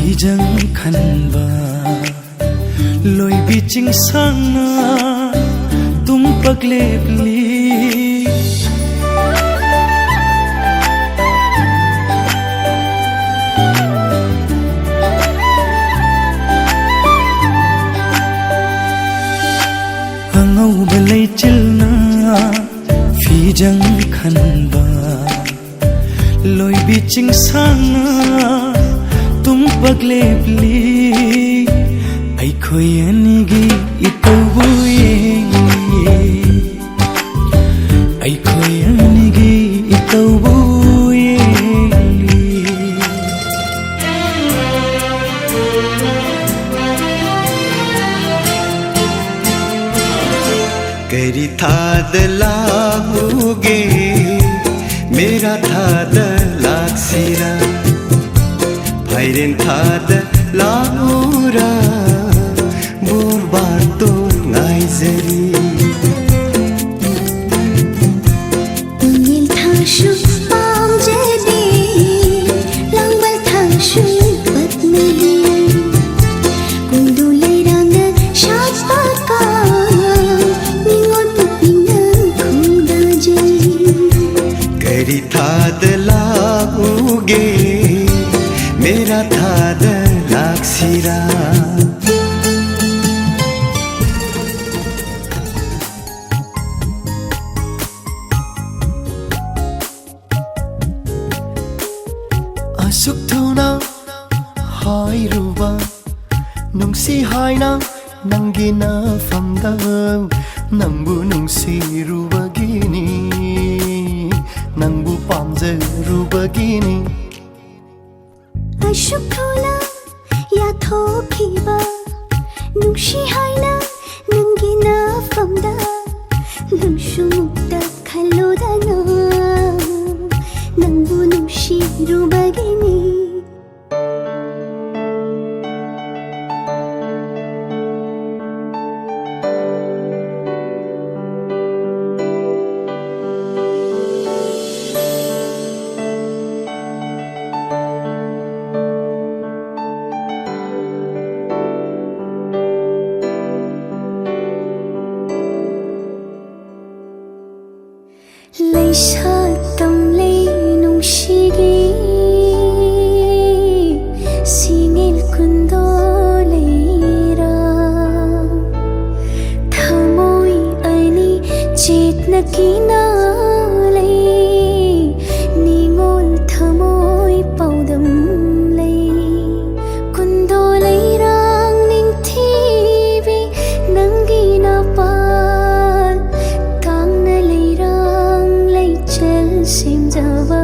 Fijang khanba loi biching sangna tum paglepli angau balai chilna fijang khanba loi biching sangna tum paglepli aikhoi anigi itobu yengi aikhoi anigi itobu yengi करी थाद लागोगे मेरा थाद लागसिरा भाइरेन थाद लागुरा बुरबार तो नाइजरी Ingil thashu pam jadi langbal thashu patmeli kundulai ranga shapaka ningon pupina khuda jali करी थाद लागोगे मेरा थाद लागसिरा asuk thuna hairuba nungsi haina nangina famda nangbu nungsi rubagini nangbu pamjarubagini ashukula ya thokiba nungshi haina nangina famda nungshumukta khalodana nangbu nungshi rubagini Leisha tamlei nungshigi singil kundoleira thamoi ani chetna kinalei ningol thamoi paudam lei kundoleirang ningthibi nangina par tangna leirang chel sim jawa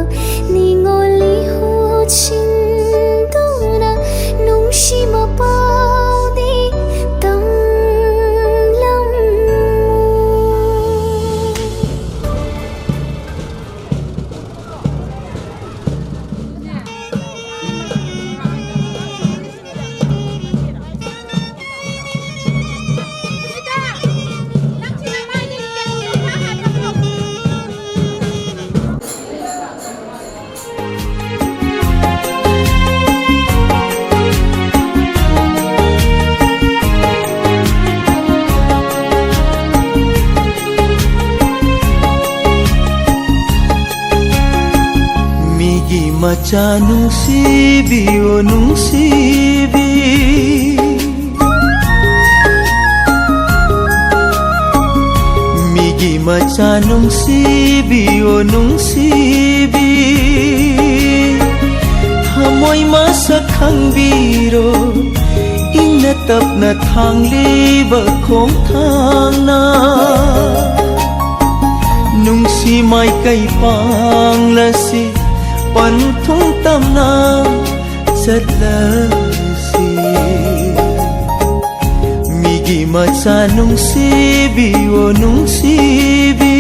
ningoli hu chinduna nungshi ma paudi tam lam macha nungsibi o nungsibi migi macha nungsibi o nungsibi thamoi masa khangbiro ina tapna thangliba khong thangna nungsi mai kai panglasi panthung tamna sadlasi migi macha nungsibi o nungsibi